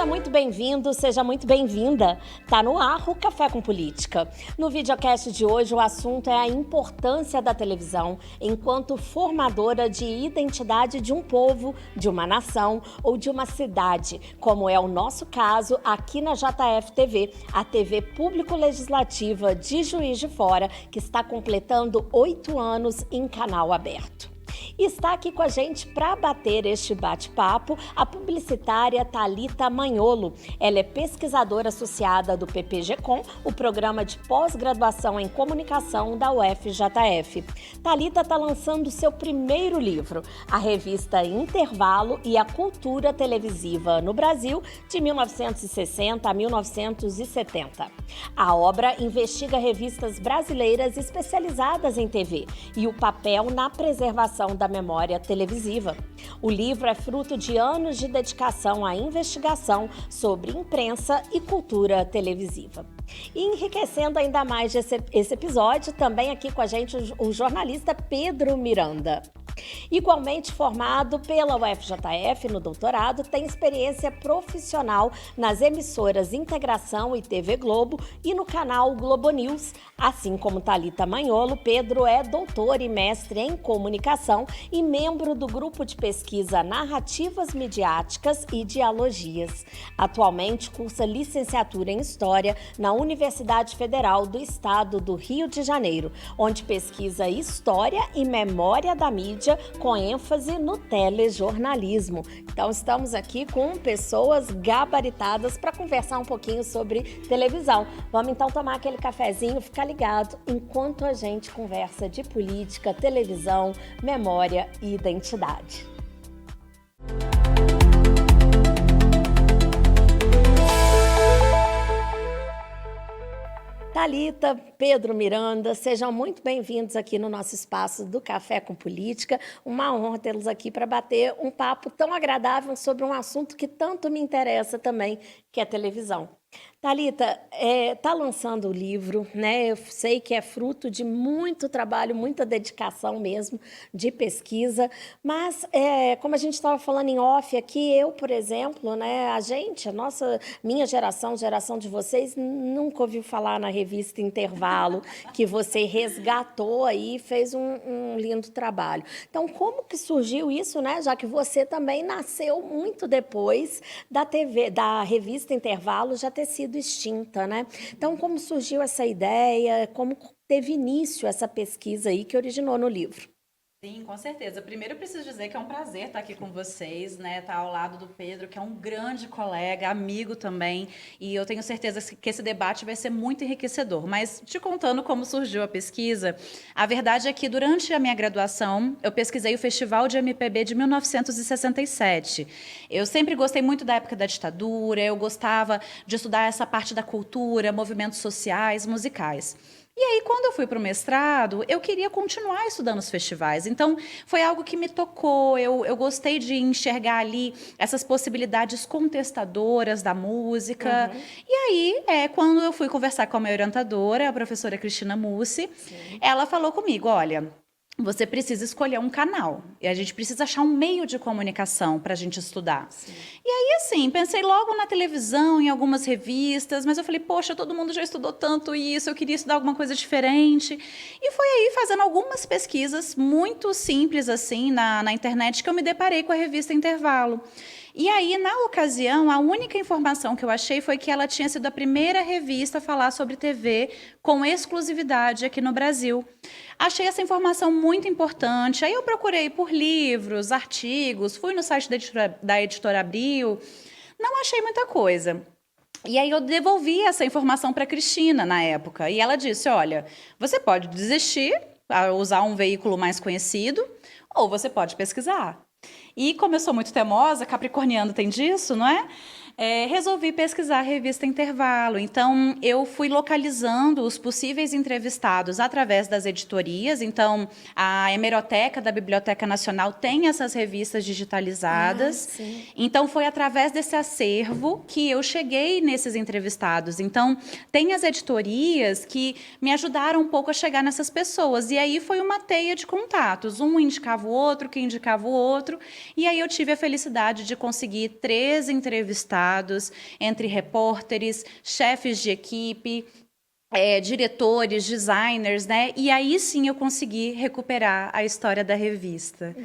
Seja muito bem-vindo, seja muito bem-vinda. Tá no ar o Café com Política. No videocast de hoje, o assunto é a importância da televisão enquanto formadora de identidade de um povo, de uma nação ou de uma cidade, como é o nosso caso aqui na JF TV, a TV público-legislativa de Juiz de Fora, que está completando 8 anos em canal aberto. E está aqui com a gente para bater este bate-papo a publicitária Thalita Magnolo. Ela é pesquisadora associada do PPG-Com, o programa de pós-graduação em comunicação da UFJF. Thalita está lançando seu primeiro livro, a revista Intervalo e a Cultura Televisiva no Brasil, de 1960 a 1970. A obra investiga revistas brasileiras especializadas em TV e o papel na preservação da memória televisiva. O livro é fruto de anos de dedicação à investigação sobre imprensa e cultura televisiva. E enriquecendo ainda mais esse episódio, também aqui com a gente o jornalista Pedro Miranda. Igualmente formado pela UFJF no doutorado, tem experiência profissional nas emissoras Integração e TV Globo e no canal Globo News. Assim como Thalita Magnolo, Pedro é doutor e mestre em comunicação e membro do grupo de pesquisa Narrativas Midiáticas e Dialogias. Atualmente cursa licenciatura em História na Universidade Federal do Estado do Rio de Janeiro, onde pesquisa História e Memória da Mídia com ênfase no telejornalismo. Então estamos aqui com pessoas gabaritadas para conversar um pouquinho sobre televisão. Vamos então tomar aquele cafezinho, ficar ligado enquanto a gente conversa de política, televisão, memória e identidade. Thalita, Pedro Miranda, sejam muito bem-vindos aqui no nosso espaço do Café com Política. Uma honra tê-los aqui para bater um papo tão agradável sobre um assunto que tanto me interessa também, que é televisão. Thalita, está lançando o livro, né? Eu sei que é fruto de muito trabalho, muita dedicação mesmo de pesquisa, mas como a gente estava falando em off aqui, eu, por exemplo, né, minha geração de vocês, nunca ouviu falar na revista Intervalo, que você resgatou aí e fez um lindo trabalho. Então, como que surgiu isso, né? Já que você também nasceu muito depois da revista Intervalo já ter sido extinta, né? Então, como surgiu essa ideia, como teve início essa pesquisa aí que originou no livro? Sim, com certeza. Primeiro, eu preciso dizer que é um prazer estar aqui com vocês, né? Estar ao lado do Pedro, que é um grande colega, amigo também, e eu tenho certeza que esse debate vai ser muito enriquecedor. Mas, te contando como surgiu a pesquisa, a verdade é que, durante a minha graduação, eu pesquisei o Festival de MPB de 1967. Eu sempre gostei muito da época da ditadura, eu gostava de estudar essa parte da cultura, movimentos sociais, musicais. E aí, quando eu fui para o mestrado, eu queria continuar estudando os festivais. Então, foi algo que me tocou. Eu gostei de enxergar ali essas possibilidades contestadoras da música. Uhum. E aí, quando eu fui conversar com a minha orientadora, a professora Cristina Mussi, ela falou comigo, olha, você precisa escolher um canal. E a gente precisa achar um meio de comunicação para a gente estudar. Sim. E aí, assim, pensei logo na televisão, em algumas revistas, mas eu falei, poxa, todo mundo já estudou tanto isso, eu queria estudar alguma coisa diferente. E foi aí, fazendo algumas pesquisas muito simples, assim, na internet, que eu me deparei com a revista Intervalo. E aí, na ocasião, a única informação que eu achei foi que ela tinha sido a primeira revista a falar sobre TV com exclusividade aqui no Brasil. Achei essa informação muito importante. Aí eu procurei por livros, artigos, fui no site da Editora Abril, não achei muita coisa. E aí eu devolvi essa informação para a Cristina na época. E ela disse, olha, você pode desistir, usar um veículo mais conhecido, ou você pode pesquisar. E como eu sou muito teimosa, capricorniano tem disso, não é? Resolvi pesquisar a revista Intervalo. Então, eu fui localizando os possíveis entrevistados através das editorias. Então, a hemeroteca da Biblioteca Nacional tem essas revistas digitalizadas. Então, foi através desse acervo que eu cheguei nesses entrevistados. Então, tem as editorias que me ajudaram um pouco a chegar nessas pessoas. E aí foi uma teia de contatos. Um indicava o outro, que indicava o outro. E aí eu tive a felicidade de conseguir 3 entrevistados entrevistados, entre repórteres, chefes de equipe, diretores, designers, né? E aí sim eu consegui recuperar a história da revista.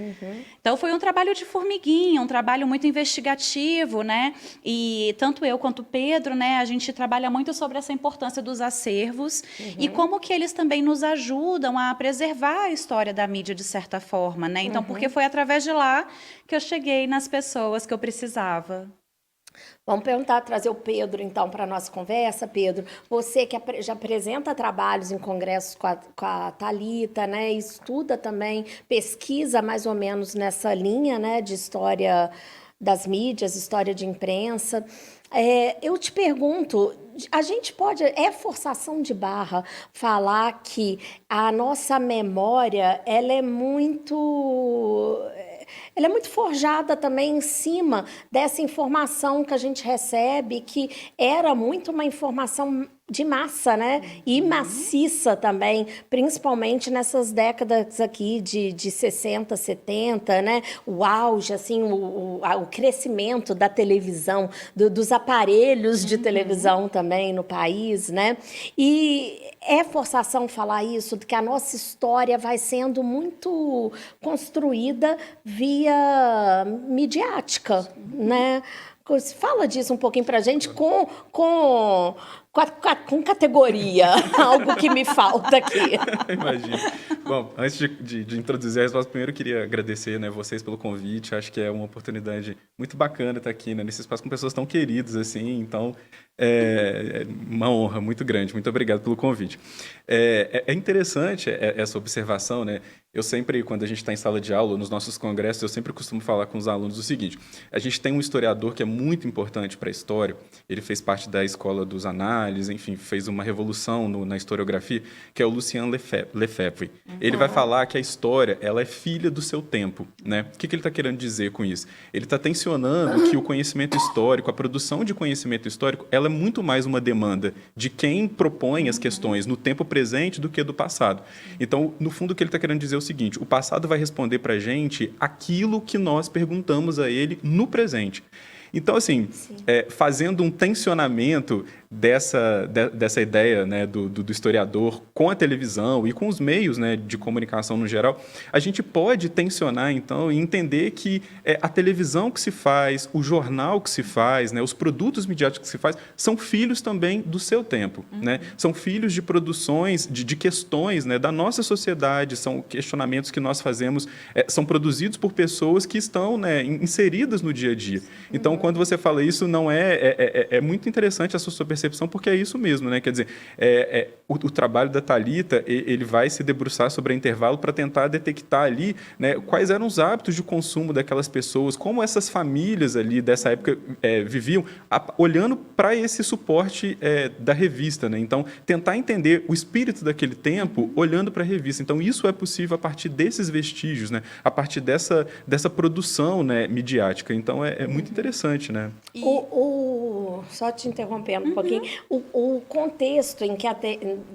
Então foi um trabalho de formiguinha, um trabalho muito investigativo, né? E tanto eu quanto o Pedro, né? A gente trabalha muito sobre essa importância dos acervos e como que eles também nos ajudam a preservar a história da mídia de certa forma, né? Então, porque foi através de lá que eu cheguei nas pessoas que eu precisava. Vamos trazer o Pedro, então, para a nossa conversa. Pedro, você que já apresenta trabalhos em congressos com a Thalita, né? Estuda também, pesquisa mais ou menos nessa linha, né? De história das mídias, história de imprensa. Eu te pergunto, a gente pode, é forçação de barra falar que a nossa memória, ela é muito forjada também em cima dessa informação que a gente recebe, que era muito uma informação de massa, né? E maciça também, principalmente nessas décadas aqui de 60, 70, né? O auge, assim, o crescimento da televisão, dos aparelhos de televisão também no país, né? E é forçação falar isso, que a nossa história vai sendo muito construída via midiática, né? Fala disso um pouquinho pra gente com categoria, algo que me falta aqui. Imagino. Bom, antes de introduzir a resposta, primeiro eu queria agradecer, né, vocês pelo convite. Acho que é uma oportunidade muito bacana estar aqui, né, nesse espaço com pessoas tão queridas assim. Então, é uma honra muito grande. Muito obrigado pelo convite. É interessante essa observação, né? Eu sempre, quando a gente está em sala de aula, nos nossos congressos, eu sempre costumo falar com os alunos o seguinte: a gente tem um historiador que é muito importante para a história. Ele fez parte da escola dos análises, enfim, fez uma revolução na historiografia, que é o Lucien Lefebvre. Ele vai falar que a história, ela é filha do seu tempo, né? O que ele está querendo dizer com isso? Ele está tensionando que o conhecimento histórico, a produção de conhecimento histórico, ela é muito mais uma demanda de quem propõe as questões no tempo presente do que do passado. Então, no fundo, o que ele está querendo dizer é o seguinte: o passado vai responder para a gente aquilo que nós perguntamos a ele no presente. Então, assim, fazendo um tensionamento dessa ideia, né, do historiador com a televisão e com os meios, né, de comunicação no geral, a gente pode tensionar, então, e entender que a televisão que se faz, o jornal que se faz, né, os produtos midiáticos que se faz, são filhos também do seu tempo, né? São filhos de produções, de questões, né, da nossa sociedade, são questionamentos que nós fazemos, são produzidos por pessoas que estão, né, inseridas no dia a dia. Então, quando você fala isso, não é muito interessante a sua percepção, porque é isso mesmo, né? Quer dizer, o trabalho da Thalita, ele vai se debruçar sobre o intervalo para tentar detectar ali, né, quais eram os hábitos de consumo daquelas pessoas, como essas famílias ali dessa época viviam, olhando para esse suporte da revista, né? Então, tentar entender o espírito daquele tempo olhando para a revista. Então, isso é possível a partir desses vestígios, né? A partir dessa produção, né, midiática. Então, é muito interessante, né? Só te interrompendo um pouquinho, o contexto em que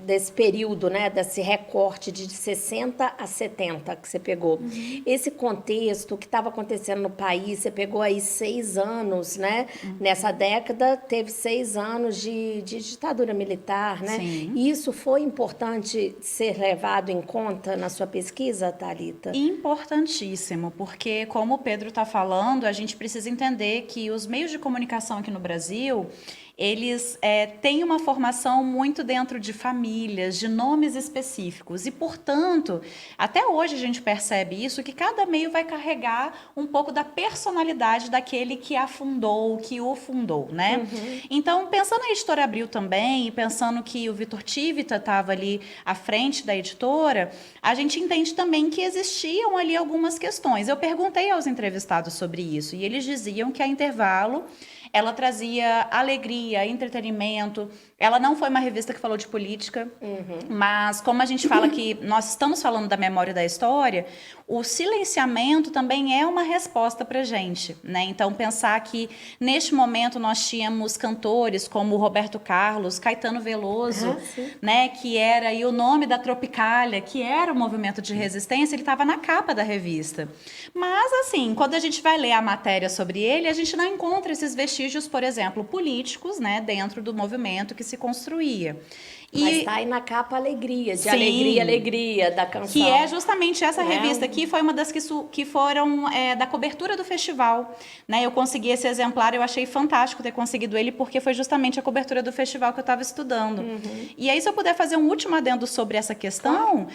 desse período, né, desse recorte de 60 a 70 que você pegou, esse contexto, o que estava acontecendo no país, você pegou aí 6 anos, né? Nessa década teve 6 anos de ditadura militar, né? Sim. Isso foi importante ser levado em conta na sua pesquisa, Thalita? Importantíssimo, porque como o Pedro está falando, a gente precisa entender que os meios de comunicação aqui no Brasil, eles têm uma formação muito dentro de famílias, de nomes específicos. E, portanto, até hoje a gente percebe isso, que cada meio vai carregar um pouco da personalidade daquele que a fundou, que o fundou, né? Então, pensando na Editora Abril também, e pensando que o Vitor Tivita estava ali à frente da editora, a gente entende também que existiam ali algumas questões. Eu perguntei aos entrevistados sobre isso, e eles diziam que a Intervalo, ela trazia alegria, entretenimento. Ela não foi uma revista que falou de política, mas como a gente fala que nós estamos falando da memória e da história, o silenciamento também é uma resposta para a gente, né? Então, pensar que neste momento nós tínhamos cantores como Roberto Carlos, Caetano Veloso, né? Que era aí o nome da Tropicália, que era o movimento de resistência, ele estava na capa da revista. Mas, assim, quando a gente vai ler a matéria sobre ele, a gente não encontra esses vestígios vestígios, por exemplo, políticos, né, dentro do movimento que se construía. Mas tá aí na capa Alegria, de Sim, Alegria, Alegria, da canção. Que é justamente essa revista aqui, foi uma das que foram da cobertura do festival. Né? Eu consegui esse exemplar, eu achei fantástico ter conseguido ele, porque foi justamente a cobertura do festival que eu estava estudando. E aí, se eu puder fazer um último adendo sobre essa questão,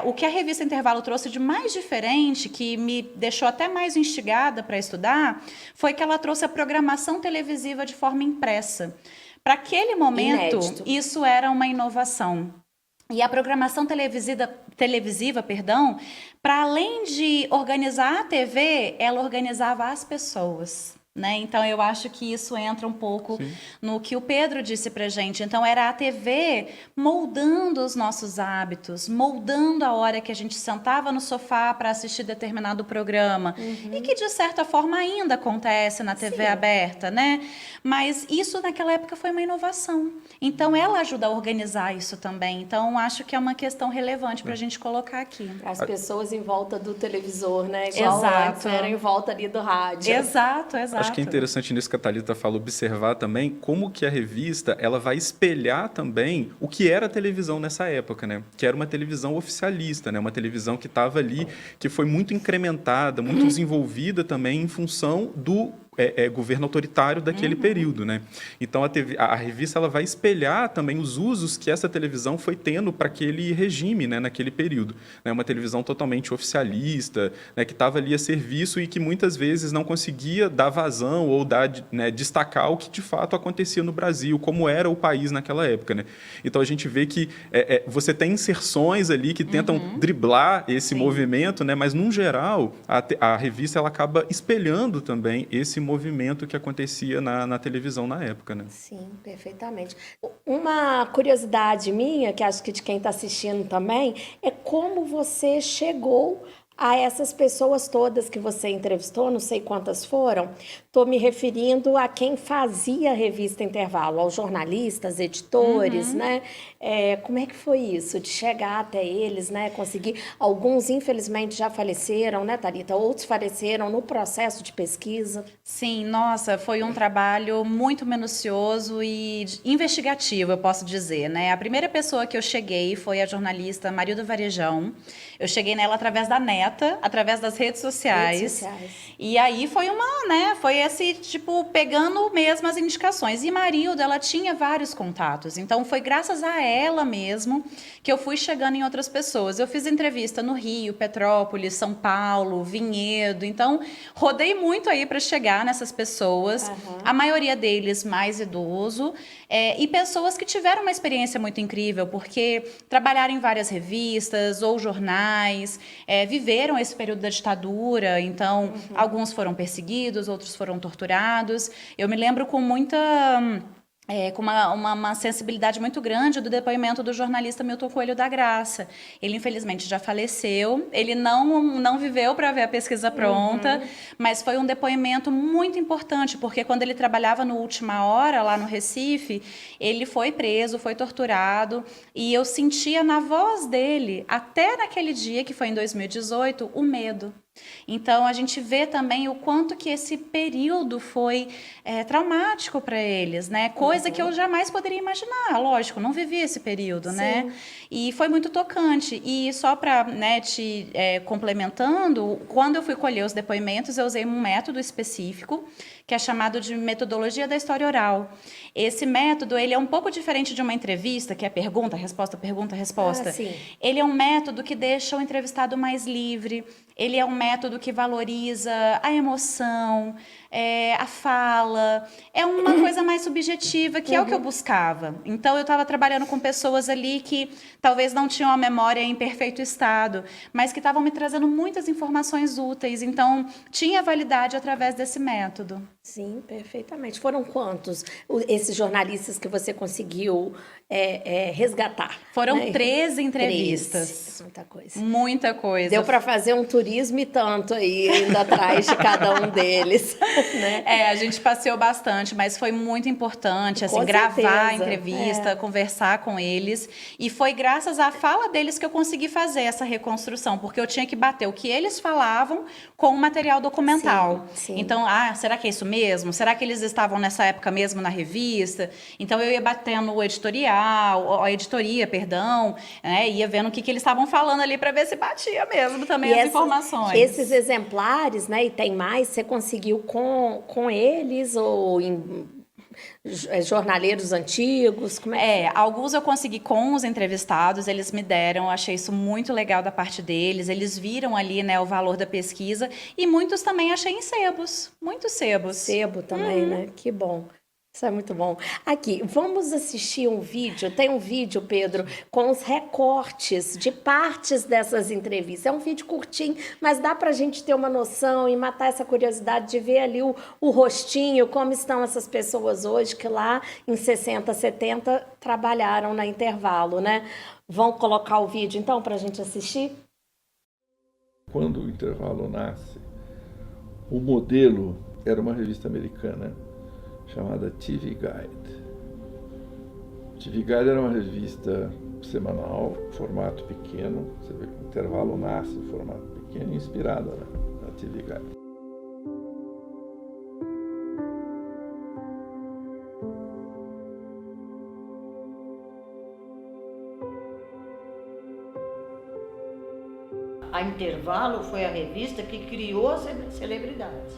o que a revista Intervalo trouxe de mais diferente, que me deixou até mais instigada para estudar, foi que ela trouxe a programação televisiva de forma impressa. Para aquele momento, Inédito. isso era uma inovação. E a programação televisiva, para além de organizar a TV, ela organizava as pessoas. Né? Então, eu acho que isso entra um pouco no que o Pedro disse pra gente. Então, era a TV moldando os nossos hábitos, moldando a hora que a gente sentava no sofá para assistir determinado programa. E que, de certa forma, ainda acontece na TV aberta, né? Mas isso, naquela época, foi uma inovação. Então, ela ajuda a organizar isso também. Então, acho que é uma questão relevante para a gente colocar aqui. As pessoas em volta do televisor, né? Igual antes, era em volta ali do rádio. Exato. Acho que é interessante nisso que a Thalita fala, observar também como que a revista ela vai espelhar também o que era a televisão nessa época, né? Que era uma televisão oficialista, né? Uma televisão que estava ali, que foi muito incrementada, muito desenvolvida também em função do governo autoritário daquele período, né? Então a revista ela vai espelhar também os usos que essa televisão foi tendo para aquele regime, né? Naquele período, né? Uma televisão totalmente oficialista, né? Que estava ali a serviço e que muitas vezes não conseguia dar vazão ou destacar o que de fato acontecia no Brasil, como era o país naquela época, né? Então a gente vê que você tem inserções ali que tentam driblar esse movimento, né? Mas num geral a revista ela acaba espelhando também esse movimento que acontecia na televisão na época, né? Sim, perfeitamente. Uma curiosidade minha, que acho que de quem está assistindo também, é como você chegou a essas pessoas todas que você entrevistou, não sei quantas foram. Estou me referindo a quem fazia a revista Intervalo, aos jornalistas, editores, né? Como é que foi isso, de chegar até eles, né? Conseguir. Alguns, infelizmente, já faleceram, né, Thalita? Outros faleceram no processo de pesquisa. Sim, nossa, foi um trabalho muito minucioso e investigativo, eu posso dizer, né? A primeira pessoa que eu cheguei foi a jornalista Marilda Varejão. Eu cheguei nela através da neta, através das redes sociais. E aí foi foi esse, tipo, pegando mesmo as indicações. E Marilda, ela tinha vários contatos. Então, foi graças a ela mesmo que eu fui chegando em outras pessoas. Eu fiz entrevista no Rio, Petrópolis, São Paulo, Vinhedo. Então, rodei muito aí para chegar nessas pessoas. A maioria deles mais idoso. E pessoas que tiveram uma experiência muito incrível, porque trabalharam em várias revistas ou jornais, viveram esse período da ditadura, então alguns foram perseguidos, outros foram torturados. Eu me lembro com muita... com uma sensibilidade muito grande do depoimento do jornalista Milton Coelho da Graça. Ele, infelizmente, já faleceu. Ele não viveu para ver a pesquisa pronta, mas foi um depoimento muito importante, porque quando ele trabalhava no Última Hora, lá no Recife, ele foi preso, foi torturado, e eu sentia na voz dele, até naquele dia, que foi em 2018, o medo. Então, a gente vê também o quanto que esse período foi traumático para eles, né? Coisa que eu jamais poderia imaginar, lógico, não vivi esse período, né? E foi muito tocante. E só para complementando, quando eu fui colher os depoimentos, eu usei um método específico, que é chamado de metodologia da história oral. Esse método, ele é um pouco diferente de uma entrevista, que é pergunta, resposta, pergunta, resposta. Ele é um método que deixa o entrevistado mais livre, ele é um método que valoriza a emoção, a fala, é uma coisa mais subjetiva, que é o que eu buscava. Então, eu estava trabalhando com pessoas ali que talvez não tinham a memória em perfeito estado, mas que estavam me trazendo muitas informações úteis. Então, tinha validade através desse método. Sim, perfeitamente. Foram quantos esses jornalistas que você conseguiu resgatar? Foram 13 entrevistas. 13. Muita coisa. Muita coisa. Deu para fazer um turismo empreendedorismo e tanto aí indo atrás de cada um deles, né? A gente passeou bastante, mas foi muito importante, assim, Com gravar a certeza, entrevista, conversar com eles. E foi graças à fala deles que eu consegui fazer essa reconstrução, porque eu tinha que bater o que eles falavam com o material documental. Sim. Então, será que é isso mesmo? Será que eles estavam nessa época mesmo na revista? Então, eu ia batendo o editorial, a editoria, perdão, né? Ia vendo o que eles estavam falando ali para ver se batia mesmo também as informações. Esses exemplares, né, e tem mais, você conseguiu com eles ou em jornaleiros antigos? Como alguns eu consegui com os entrevistados, eles me deram, achei isso muito legal da parte deles, eles viram ali, né, o valor da pesquisa, e muitos também achei em sebos, muitos sebos. Sebo também, né? Que bom. Isso é muito bom. Aqui, vamos assistir um vídeo. Tem um vídeo, Pedro, com os recortes de partes dessas entrevistas. É um vídeo curtinho, mas dá para a gente ter uma noção e matar essa curiosidade de ver ali o rostinho, como estão essas pessoas hoje, que lá em 60, 70 trabalharam na Intervalo, né? Vão colocar o vídeo, então, para a gente assistir? Quando o Intervalo nasce, o modelo era uma revista americana chamada TV Guide. TV Guide era uma revista semanal, formato pequeno. Você vê que o Intervalo nasce em formato pequeno, inspirada na TV Guide. A Intervalo foi a revista que criou as celebridades.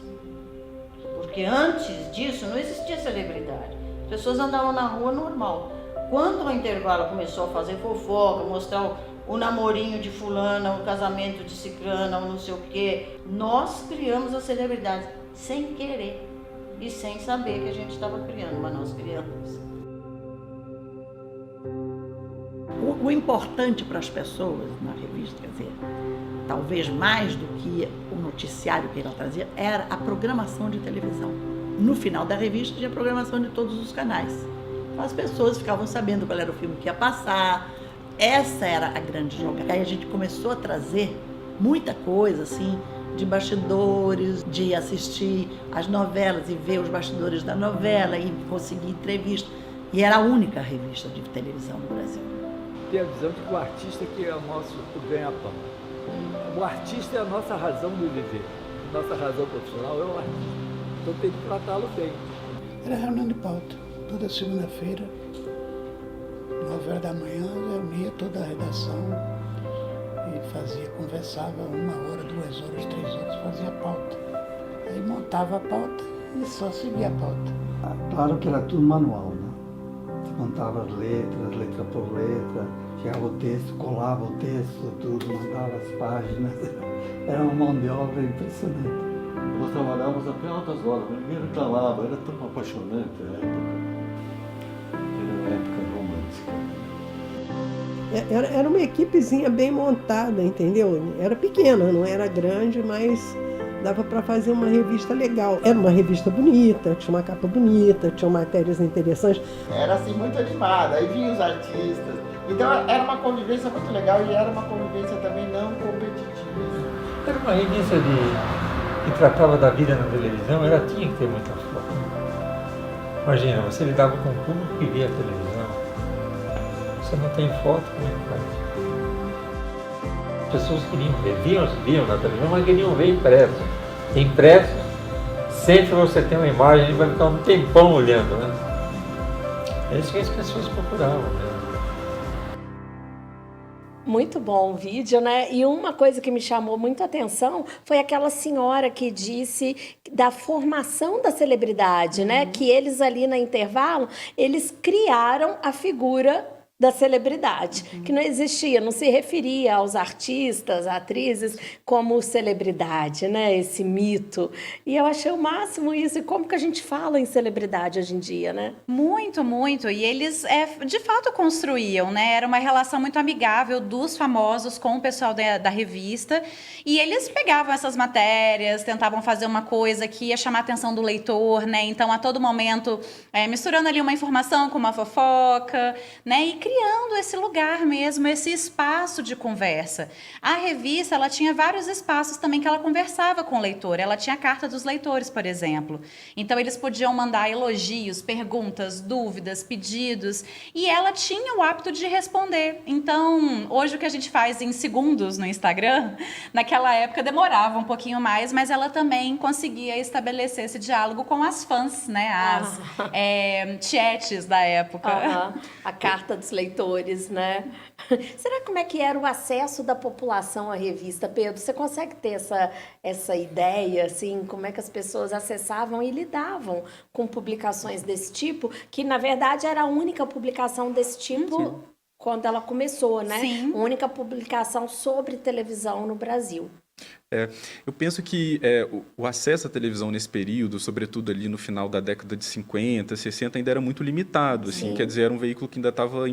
Porque antes disso não existia celebridade. As pessoas andavam na rua normal. Quando o Intervalo começou a fazer fofoca, mostrar o namorinho de fulana, o casamento de ciclana, ou não sei o quê, nós criamos as celebridades sem querer e sem saber que a gente estava criando, mas nós criamos. O importante para as pessoas na revista, quer dizer, talvez mais do que o noticiário que ela trazia, era a programação de televisão. No final da revista tinha a programação de todos os canais. As pessoas ficavam sabendo qual era o filme que ia passar. Essa era a grande jogada. Aí a gente começou a trazer muita coisa, assim, de bastidores, de assistir as novelas e ver os bastidores da novela e conseguir entrevista. E era a única revista de televisão no Brasil. Tem a visão de que o artista que é o nosso ganha-pão. O artista é a nossa razão de viver. Nossa razão profissional é o artista. Então tem que tratá-lo bem. Era reunião de pauta. Toda segunda-feira, 9h da manhã, reunia toda a redação e conversava 1 hora, 2 horas, 3 horas, fazia pauta. Aí montava a pauta e só seguia a pauta. Claro que era tudo manual, né? Você montava as letras, letra por letra, chegava o texto, colava o texto, tudo, mandava as páginas. Era uma mão de obra impressionante. Nós trabalhávamos até altas horas, ninguém reclamava, era tão apaixonante a época. Era uma época romântica. Era uma equipezinha bem montada, entendeu? Era pequena, não era grande, mas dava para fazer uma revista legal. Era uma revista bonita, tinha uma capa bonita, tinha matérias interessantes. Era assim muito animada, aí vinham os artistas. Então era uma convivência muito legal e era uma convivência também não competitiva. Era uma revista que tratava da vida na televisão, ela tinha que ter muita foto. Imagina, você lidava com o público que via a televisão. Você não tem foto, como é que faz? As pessoas queriam ver, viam na televisão, mas queriam ver impresso. Impresso, sempre você tem uma imagem e vai ficar um tempão olhando, né? É isso que as pessoas procuravam, né? Muito bom o vídeo, né? E uma coisa que me chamou muito a atenção foi aquela senhora que disse da formação da celebridade, né? Que eles ali na Intervalo, eles criaram a figura da celebridade, que não existia, não se referia aos artistas, atrizes, como celebridade, né? Esse mito. E eu achei o máximo isso. E como que a gente fala em celebridade hoje em dia, né? Muito, muito. E eles, de fato, construíam, né? Era uma relação muito amigável dos famosos com o pessoal da revista. E eles pegavam essas matérias, tentavam fazer uma coisa que ia chamar a atenção do leitor, né? Então, a todo momento, misturando ali uma informação com uma fofoca, né? E criando esse lugar mesmo, esse espaço de conversa. A revista, ela tinha vários espaços também que ela conversava com o leitor. Ela tinha a carta dos leitores, por exemplo. Então, eles podiam mandar elogios, perguntas, dúvidas, pedidos, e ela tinha o hábito de responder. Então, hoje o que a gente faz em segundos no Instagram, naquela época demorava um pouquinho mais, mas ela também conseguia estabelecer esse diálogo com as fãs, né? As chats da época. A carta dos leitores, né? Será como é que era o acesso da população à revista, Pedro? Você consegue ter essa ideia, assim, como é que as pessoas acessavam e lidavam com publicações desse tipo, que na verdade era a única publicação desse tipo quando ela começou, né? Sim. A única publicação sobre televisão no Brasil. Eu penso que o acesso à televisão nesse período, sobretudo ali no final da década de 50, 60, ainda era muito limitado, assim, quer dizer, era um veículo que ainda estava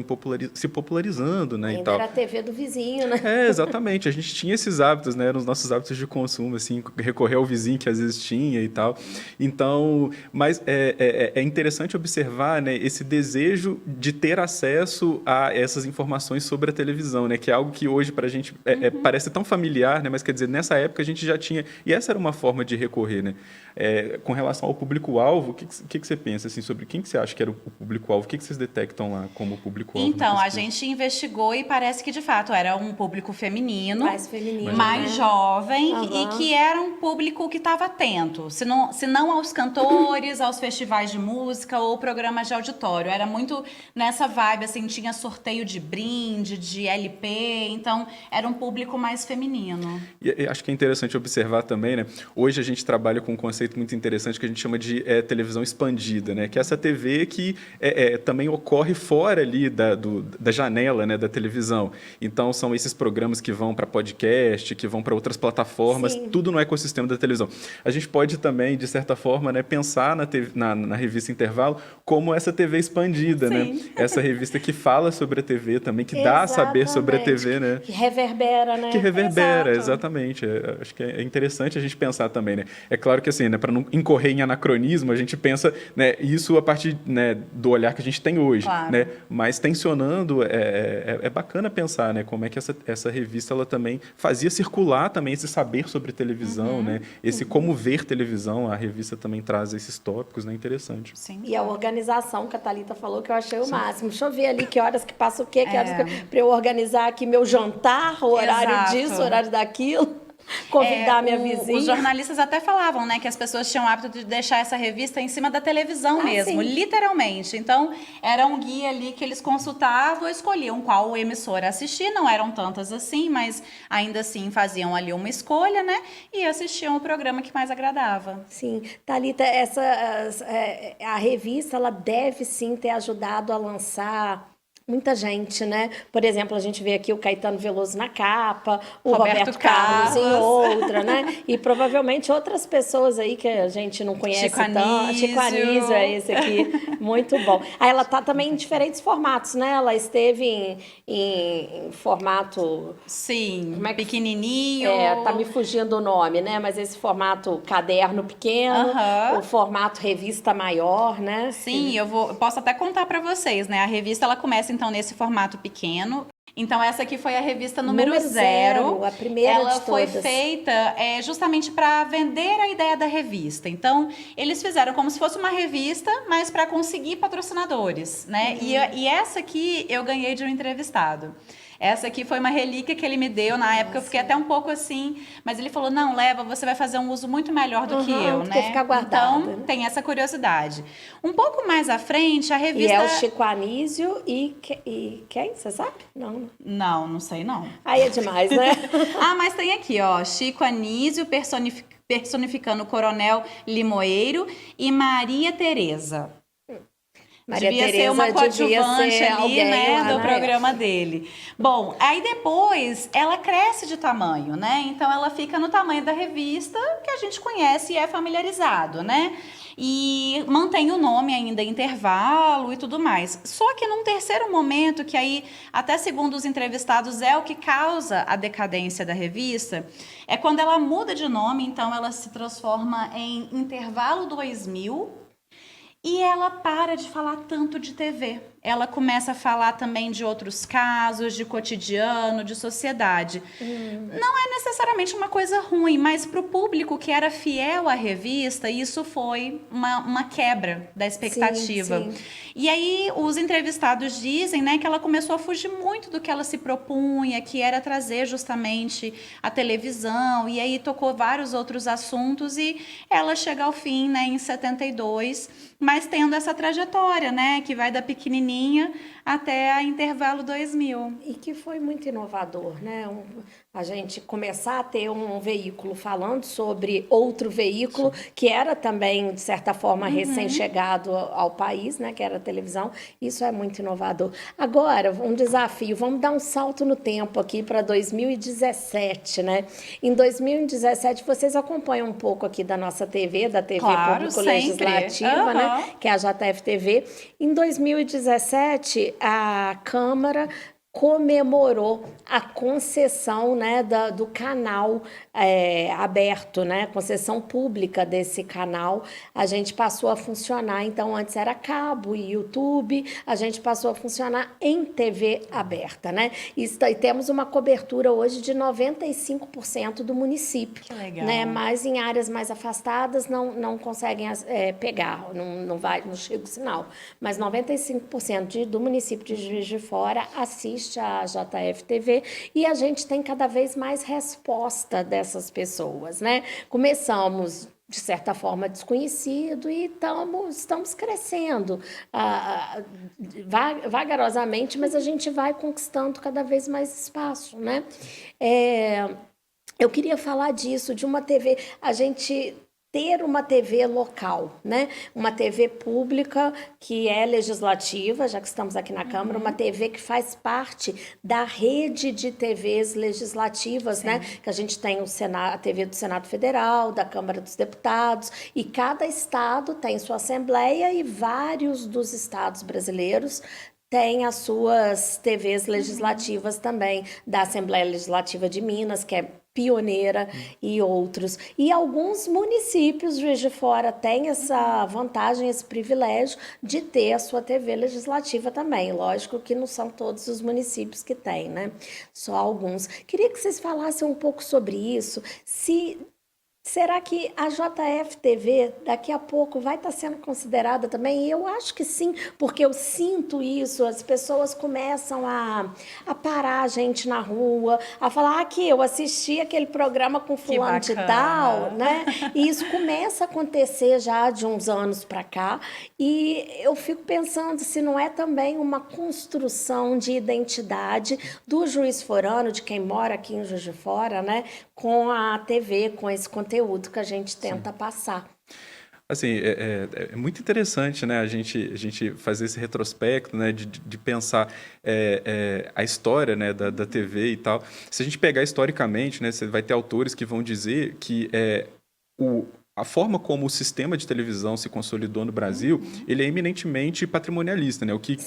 se popularizando, né, ainda e tal. era a TV do vizinho, né? Exatamente, a gente tinha esses hábitos, né, eram os nossos hábitos de consumo, assim, recorrer ao vizinho que às vezes tinha e tal. Então, mas é interessante observar, né, esse desejo de ter acesso a essas informações sobre a televisão, né, que é algo que hoje para a gente parece tão familiar, né, mas quer dizer, nessa época a gente já tinha, e essa era uma forma de recorrer, né? Com relação ao público-alvo, o que você pensa assim, sobre quem que você acha que era o público-alvo? O que vocês detectam lá como público-alvo? Então, a gente investigou e parece que, de fato, era um público feminino, mais né? jovem, e que era um público que estava atento, se não aos cantores, aos festivais de música ou programas de auditório. Era muito nessa vibe, assim, tinha sorteio de brinde, de LP, então era um público mais feminino. E acho que é interessante observar também, né? Hoje a gente trabalha com um conceito muito interessante que a gente chama de televisão expandida, né? Que é essa TV que também ocorre fora ali da janela, né, da televisão. Então, são esses programas que vão para podcast, que vão para outras plataformas, tudo no ecossistema da televisão. A gente pode também, de certa forma, né, pensar na revista Intervalo como essa TV expandida, né? Essa revista que fala sobre a TV também, que dá a saber sobre a TV, né? Que reverbera, né? Que reverbera, exatamente. Acho que é interessante a gente pensar também, né? É claro que assim, né, para não incorrer em anacronismo, a gente pensa, né, isso a partir, né, do olhar que a gente tem hoje, né? Mas tensionando, é bacana pensar, né, como é que essa revista ela também fazia circular também esse saber sobre televisão, né? Esse como ver televisão, a revista também traz esses tópicos, né? Interessante. Sim. E a organização que a Thalita falou, que eu achei o máximo. Deixa eu ver ali que horas que passa o quê, que horas para eu organizar aqui meu jantar, o horário disso, o horário daquilo. Convidar minha vizinha. Os jornalistas até falavam, né, que as pessoas tinham o hábito de deixar essa revista em cima da televisão mesmo, literalmente. Então, era um guia ali que eles consultavam, escolhiam qual emissora assistir, não eram tantas assim, mas ainda assim faziam ali uma escolha, né, e assistiam o programa que mais agradava. Sim. Thalita, a revista, ela deve sim ter ajudado a lançar muita gente, né? Por exemplo, a gente vê aqui o Caetano Veloso na capa, o Roberto Carlos em outra, né? E provavelmente outras pessoas aí que a gente não conhece tanto. Chico Anísio é esse aqui, muito bom. Aí ela tá também em diferentes formatos, né? Ela esteve em formato... Sim, pequenininho. Tá me fugindo o nome, né? Mas esse formato caderno pequeno, o formato revista maior, né? Sim, eu posso até contar para vocês, né? A revista, ela começa então nesse formato pequeno. Então essa aqui foi a revista número 0, a primeira ela de foi todas. feita justamente para vender a ideia da revista. Então eles fizeram como se fosse uma revista, mas para conseguir patrocinadores, né? E essa aqui eu ganhei de um entrevistado. Essa aqui foi uma relíquia que ele me deu na época, eu fiquei até um pouco assim, mas ele falou, não, leva, você vai fazer um uso muito melhor do que eu, né? Ficar guardado, então, tem essa curiosidade. Um pouco mais à frente, a revista... E é o Chico Anísio e quem? Você sabe? Não sei não. Aí é demais, né? Mas tem aqui, ó, Chico Anísio personificando o Coronel Limoeiro e Maria Tereza. Devia ser uma coadjuvante ali, né, do programa dele. Bom, aí depois ela cresce de tamanho, né? Então ela fica no tamanho da revista que a gente conhece e é familiarizado, né? E mantém o nome ainda Intervalo e tudo mais. Só que num terceiro momento, que aí, até segundo os entrevistados, é o que causa a decadência da revista, é quando ela muda de nome, então ela se transforma em Intervalo 2000, e ela para de falar tanto de TV. ela começa a falar também de outros casos, de cotidiano, de sociedade. Não é necessariamente uma coisa ruim, mas para o público que era fiel à revista, isso foi uma quebra da expectativa. Sim, sim. E aí os entrevistados dizem, né, que ela começou a fugir muito do que ela se propunha, que era trazer justamente a televisão, e aí tocou vários outros assuntos, e ela chega ao fim, né, em 72, mas tendo essa trajetória, né, que vai da pequenininha até a Intervalo 2000. E que foi muito inovador, né? A gente começar a ter um veículo falando sobre outro veículo, que era também, de certa forma, recém-chegado ao país, né? Que era a televisão. Isso é muito inovador. Agora, um desafio. Vamos dar um salto no tempo aqui para 2017, né? Em 2017, vocês acompanham um pouco aqui da nossa TV, da TV Claro, Público-Legislativa, né? Que é a JF-TV. Em 2017, a Câmara comemorou a concessão, né, do canal aberto, né, concessão pública desse canal. A gente passou a funcionar, então antes era cabo e YouTube, a gente passou a funcionar em TV aberta, né? E temos uma cobertura hoje de 95% do município. Que legal. Né? Mas em áreas mais afastadas não conseguem pegar, não chega o sinal. Mas 95% do município de Juiz de Fora assiste a JF-TV, e a gente tem cada vez mais resposta dessas pessoas, né? Começamos, de certa forma, desconhecido, e estamos crescendo vagarosamente, mas a gente vai conquistando cada vez mais espaço, né? Eu queria falar disso, de uma TV, a gente ter uma TV local, né? Uma TV pública que é legislativa, já que estamos aqui na Câmara, uma TV que faz parte da rede de TVs legislativas, né? Que a gente tem a TV do Senado Federal, da Câmara dos Deputados, e cada estado tem sua assembleia, e vários dos estados brasileiros têm as suas TVs legislativas também, da Assembleia Legislativa de Minas, que é pioneira, e outros. E alguns municípios de Juiz de Fora têm essa vantagem, esse privilégio de ter a sua TV legislativa também. Lógico que não são todos os municípios que têm, né? Só alguns. Queria que vocês falassem um pouco sobre isso. Será que a JF-TV daqui a pouco vai estar sendo considerada também? Eu acho que sim, porque eu sinto isso, as pessoas começam a parar a gente na rua, a falar que eu assisti aquele programa com fulano de tal, né? E isso começa a acontecer já de uns anos para cá, e eu fico pensando se não é também uma construção de identidade do juiz forano, de quem mora aqui em Juiz de Fora, né? Com a TV, com esse conteúdo que a gente tenta passar. Assim, é muito interessante, né, a gente fazer esse retrospecto, né, de pensar a história, né, da TV e tal. Se a gente pegar historicamente, né, você vai ter autores que vão dizer que a forma como o sistema de televisão se consolidou no Brasil, ele é eminentemente patrimonialista, né? O que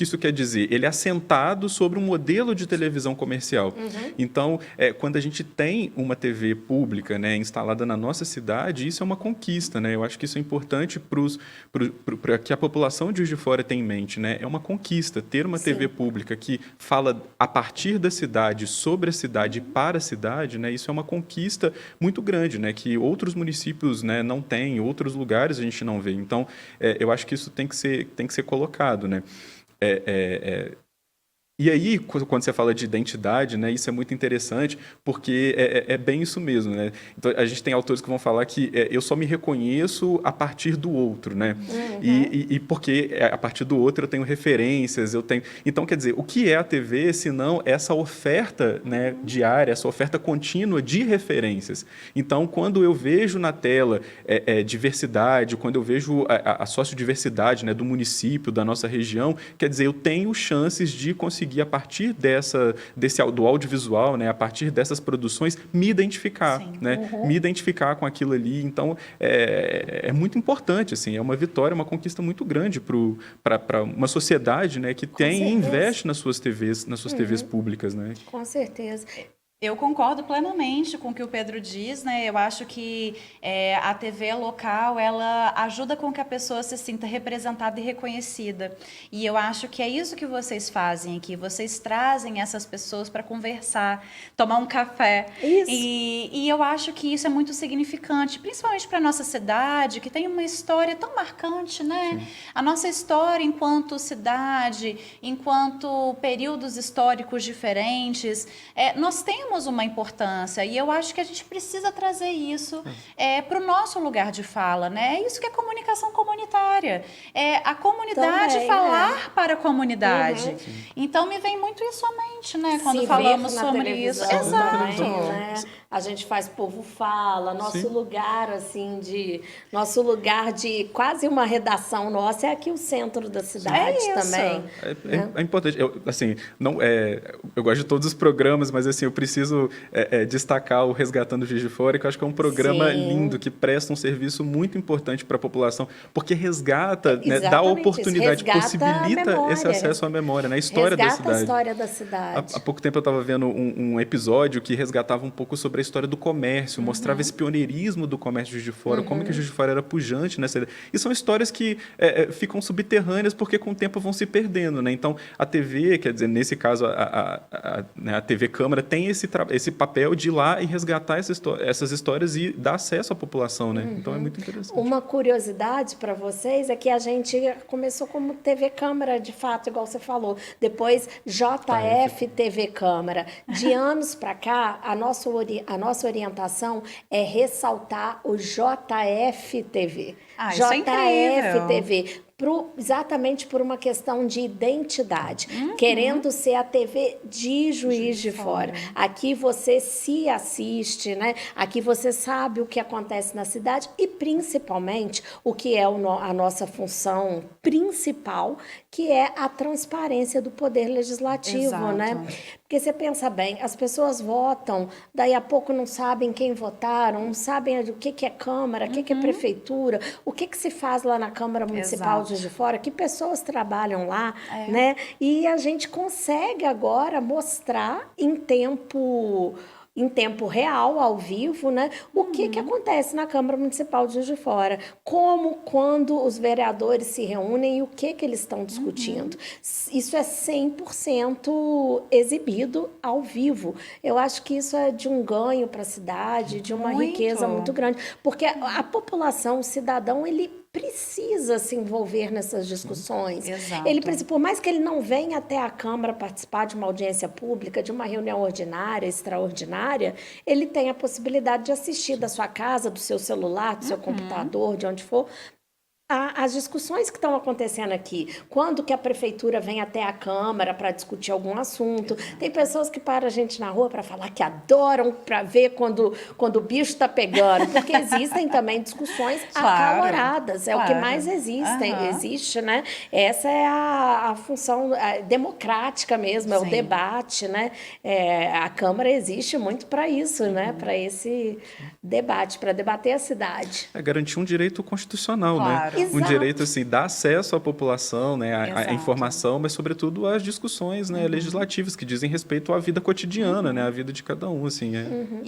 isso quer dizer? Ele é assentado sobre um modelo de televisão comercial. Então, quando a gente tem uma TV pública, né, instalada na nossa cidade, isso é uma conquista, né? Eu acho que isso é importante para que a população de Juiz de Fora tenha em mente, né? É uma conquista ter uma TV pública que fala a partir da cidade, sobre a cidade, para a cidade, né? Isso é uma conquista muito grande, né? Que outros municípios, né, não tem, em outros lugares a gente não vê. Então, eu acho que isso tem que ser colocado, né? E aí, quando você fala de identidade, né, isso é muito interessante, porque é bem isso mesmo, né? Então, a gente tem autores que vão falar que eu só me reconheço a partir do outro, né? E porque a partir do outro eu tenho referências, eu tenho... Então, quer dizer, o que é a TV, se não essa oferta, né, diária, essa oferta contínua de referências? Então, quando eu vejo na tela diversidade, quando eu vejo a sociodiversidade, né, do município, da nossa região, quer dizer, eu tenho chances de conseguir, a partir do audiovisual, né, a partir dessas produções, me identificar, né, me identificar com aquilo ali. Então, é muito importante, assim, é uma vitória, uma conquista muito grande para uma sociedade, né, que tem e investe nas suas TVs públicas, né? Com certeza. Eu concordo plenamente com o que o Pedro diz, né? Eu acho que a TV local, ela ajuda com que a pessoa se sinta representada e reconhecida. E eu acho que é isso que vocês fazem aqui. Vocês trazem essas pessoas para conversar, tomar um café. Isso. E eu acho que isso é muito significante, principalmente para a nossa cidade, que tem uma história tão marcante, né? Sim. A nossa história enquanto cidade, enquanto períodos históricos diferentes, nós temos uma importância, e eu acho que a gente precisa trazer isso para o nosso lugar de fala, né? É isso que é comunicação comunitária, é a comunidade também, falar para a comunidade. Então me vem muito isso à mente, né? Quando falamos sobre isso. Exato. Também, né? A gente faz Povo Fala, nosso lugar assim nosso lugar de quase uma redação nossa é aqui o centro da cidade também. É importante. Eu gosto de todos os programas, mas assim, eu preciso destacar o Resgatando Juiz de Fora, que eu acho que é um programa lindo, que presta um serviço muito importante para a população, porque resgata, né, dá oportunidade, possibilita esse acesso à memória, né, a história da cidade. A história da cidade. Há pouco tempo eu estava vendo um episódio que resgatava um pouco sobre a história do comércio, mostrava esse pioneirismo do comércio de Juiz de Fora, como que Juiz de Fora era pujante nessa. E são histórias que ficam subterrâneas porque com o tempo vão se perdendo, né? Então a TV, quer dizer, nesse caso a TV Câmara tem esse papel de ir lá e resgatar essas histórias e dar acesso à população, né? Então é muito interessante. Uma curiosidade para vocês é que a gente começou como TV Câmara, de fato, igual você falou. Depois JF TV Câmara. De anos para cá, a nossa orientação é ressaltar o JF TV. JF TV. Exatamente por uma questão de identidade, querendo ser a TV de Juiz de Fora. Aqui você se assiste, né? Aqui você sabe o que acontece na cidade e principalmente o que é a nossa função principal, que é a transparência do poder legislativo, né? Porque você pensa bem, as pessoas votam, daí a pouco não sabem quem votaram, não sabem o que é Câmara, o que é Prefeitura, o que se faz lá na Câmara Municipal de Juiz de Fora, que pessoas trabalham lá, né? E a gente consegue agora mostrar em tempo real, ao vivo, né? O que acontece na Câmara Municipal de Juiz de Fora, quando os vereadores se reúnem e o que eles estão discutindo. Isso é 100% exibido ao vivo. Eu acho que isso é de um ganho para a cidade, de uma riqueza muito grande, porque a população, o cidadão, ele precisa se envolver nessas discussões. Ele precisa, por mais que ele não venha até a Câmara participar de uma audiência pública, de uma reunião ordinária, extraordinária, ele tem a possibilidade de assistir da sua casa, do seu celular, do seu computador, de onde for, as discussões que estão acontecendo aqui. Quando que a prefeitura vem até a Câmara para discutir algum assunto. Tem pessoas que param a gente na rua para falar que adoram para ver quando o bicho está pegando, porque existem também discussões acaloradas, o que mais existe, né? Essa é a função democrática mesmo, é o debate, né? A Câmara existe muito para isso, né? Para esse debate, para debater a cidade. Garantir um direito constitucional, né? Um direito, assim, dar acesso à população, né, à informação, mas, sobretudo, às discussões, né, legislativas que dizem respeito à vida cotidiana, né, à vida de cada um, assim.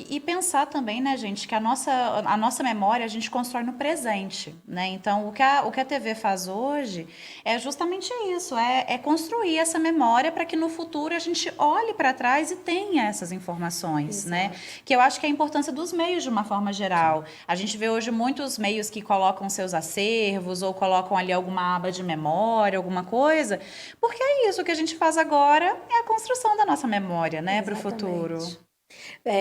E pensar também, né, gente, que a nossa memória a gente constrói no presente, né? Então, o que a TV faz hoje é justamente isso, é construir essa memória para que no futuro a gente olhe para trás e tenha essas informações, né? Que eu acho que é a importância dos meios de uma forma geral. A gente vê hoje muitos meios que colocam seus acervos ou colocam ali alguma aba de memória, alguma coisa, porque é isso que a gente faz agora, é a construção da nossa memória, né, para o futuro.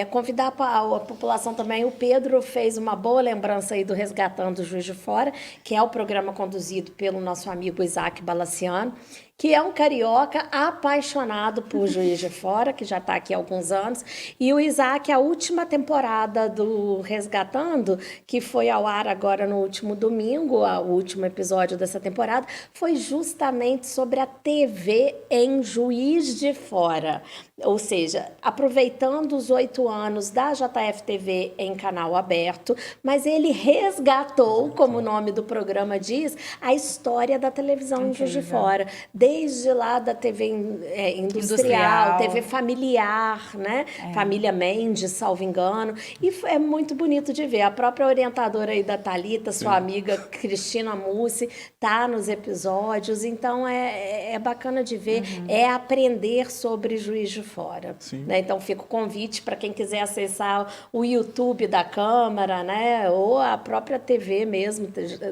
Convidar a população também, o Pedro fez uma boa lembrança aí do Resgatando Juiz de Fora, que é o programa conduzido pelo nosso amigo Isaac Balaciano, que é um carioca apaixonado por Juiz de Fora, que já está aqui há alguns anos. E o Isaac, a última temporada do Resgatando, que foi ao ar agora no último domingo, o último episódio dessa temporada, foi justamente sobre a TV em Juiz de Fora. Ou seja, aproveitando os 8 anos da JF-TV em canal aberto, mas ele resgatou, como o nome do programa diz, a história da televisão em Juiz de Fora. desde lá da TV industrial, TV familiar, né? Família Mendes, salvo engano. E é muito bonito de ver. A própria orientadora aí da Thalita, sua amiga Cristina Mussi, tá nos episódios. Então, é bacana de ver. É aprender sobre Juiz de Fora. Né? Então, fica o convite para quem quiser acessar o YouTube da Câmara, né? Ou a própria TV mesmo,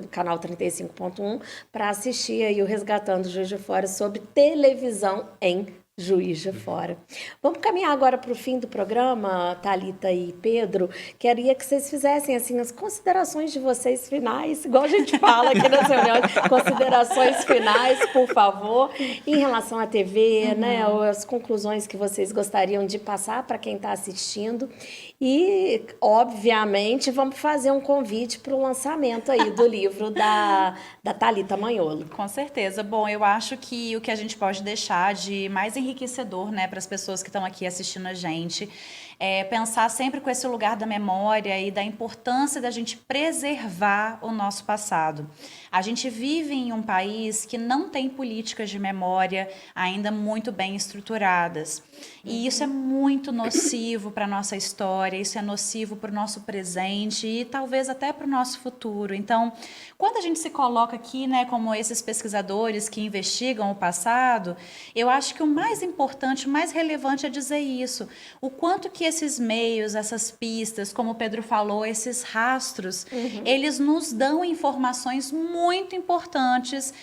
canal 35.1, para assistir aí o Resgatando Juiz de Fora sobre televisão em Juiz de Fora. Vamos caminhar agora para o fim do programa, Thalita e Pedro. Queria que vocês fizessem assim as considerações de vocês finais, igual a gente fala aqui nas reuniões, considerações finais, por favor, em relação à TV, né, ou as conclusões que vocês gostariam de passar para quem está assistindo. E, obviamente, vamos fazer um convite para o lançamento aí do livro da Thalita Manholo. Com certeza. Bom, eu acho que o que a gente pode deixar de mais enriquecedor, né, para as pessoas que estão aqui assistindo a gente, é pensar sempre com esse lugar da memória e da importância da gente preservar o nosso passado. A gente vive em um país que não tem políticas de memória ainda muito bem estruturadas. E isso é muito nocivo para a nossa história, isso é nocivo para o nosso presente e talvez até para o nosso futuro. Então, quando a gente se coloca aqui, né, como esses pesquisadores que investigam o passado, eu acho que o mais importante, o mais relevante é dizer isso. O quanto que esses meios, essas pistas, como o Pedro falou, esses rastros, eles nos dão informações muito importantes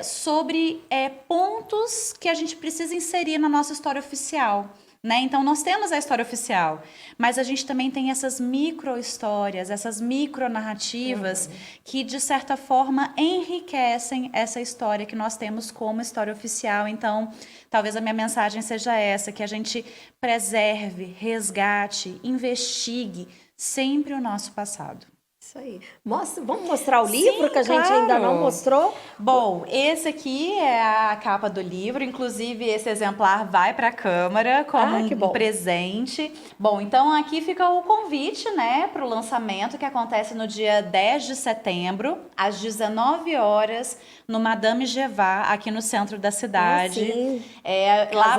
sobre pontos que a gente precisa inserir na nossa história oficial. Né? Então, nós temos a história oficial, mas a gente também tem essas micro-histórias, essas micro-narrativas que, de certa forma, enriquecem essa história que nós temos como história oficial. Então, talvez a minha mensagem seja essa, que a gente preserve, resgate, investigue sempre o nosso passado. Isso aí. Vamos mostrar o livro que a gente ainda não mostrou? Bom, esse aqui é a capa do livro, inclusive esse exemplar vai para a Câmara como um presente. Bom, então aqui fica o convite, né, para o lançamento que acontece no dia 10 de setembro, às 19 horas, no Madame Jevar, aqui no centro da cidade. Lá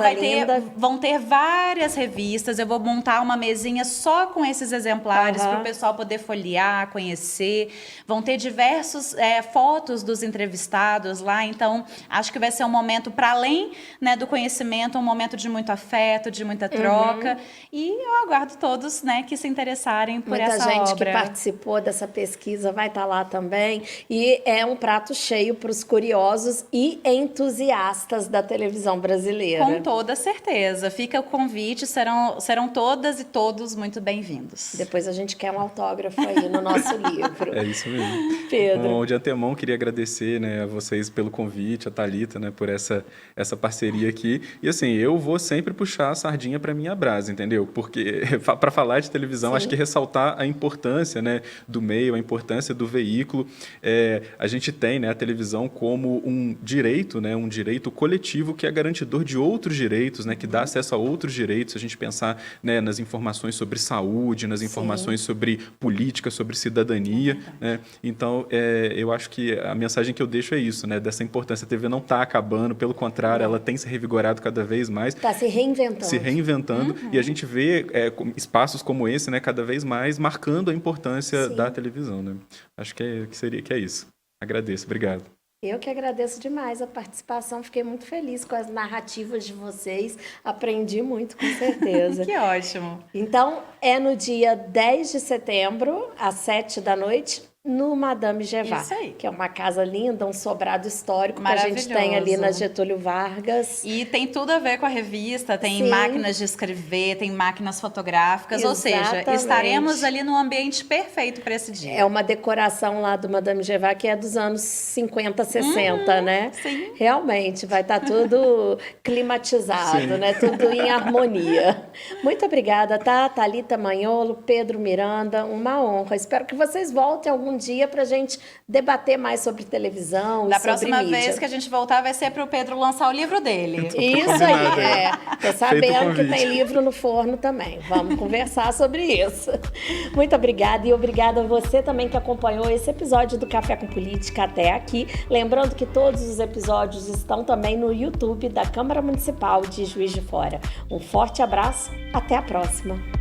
vão ter várias revistas, eu vou montar uma mesinha só com esses exemplares para o pessoal poder folhear, conhecer. Vão ter diversas fotos dos entrevistados lá, então acho que vai ser um momento, para além, né, do conhecimento, um momento de muito afeto, de muita troca. E eu aguardo todos, né, que se interessarem por essa obra. Muita gente que participou dessa pesquisa vai estar lá também. E é um prato cheio para os curiosos e entusiastas da televisão brasileira. Com toda certeza. Fica o convite, serão todas e todos muito bem-vindos. Depois a gente quer um autógrafo aí no nosso livro. É isso mesmo. Pedro. Bom, de antemão, queria agradecer, né, a vocês pelo convite, a Thalita, né, por essa parceria aqui. E assim, eu vou sempre puxar a sardinha para minha brasa, entendeu? Porque para falar de televisão, acho que ressaltar a importância, né, do meio, a importância do veículo. A gente tem, né, a televisão como um direito, né, um direito coletivo que é garantidor de outros direitos, né, que dá acesso a outros direitos. Se a gente pensar, né, nas informações sobre saúde, nas informações sobre política, sobre cidadania, né? Então, eu acho que a mensagem que eu deixo é isso, né? Dessa importância. A TV não está acabando, pelo contrário, ela tem se revigorado cada vez mais. Está se reinventando. E a gente vê espaços como esse, né, cada vez mais marcando a importância da televisão, né? Acho que é isso. Agradeço, obrigado. Eu que agradeço demais a participação, fiquei muito feliz com as narrativas de vocês, aprendi muito, com certeza. Que ótimo! Então, é no dia 10 de setembro, às 7 da noite, no Madame Jevar, que é uma casa linda, um sobrado histórico que a gente tem ali na Getúlio Vargas. E tem tudo a ver com a revista, tem máquinas de escrever, tem máquinas fotográficas, ou seja, estaremos ali no ambiente perfeito para esse dia. É uma decoração lá do Madame Jevar que é dos anos 50, 60, né? Sim. Realmente, vai estar tudo climatizado, né? Tudo em harmonia. Muito obrigada, tá? Thalita Manholo, Pedro Miranda, uma honra. Espero que vocês voltem algum algum dia para a gente debater mais sobre televisão Da e sobre próxima mídia. vez que a gente voltar vai ser para o Pedro lançar o livro dele. Isso aí, Tô sabendo que convite. tem livro no forno também. Vamos conversar sobre isso. Muito obrigada e obrigada a você também que acompanhou esse episódio do Café com Política até aqui. Lembrando que todos os episódios estão também no YouTube da Câmara Municipal de Juiz de Fora. Um forte abraço, até a próxima.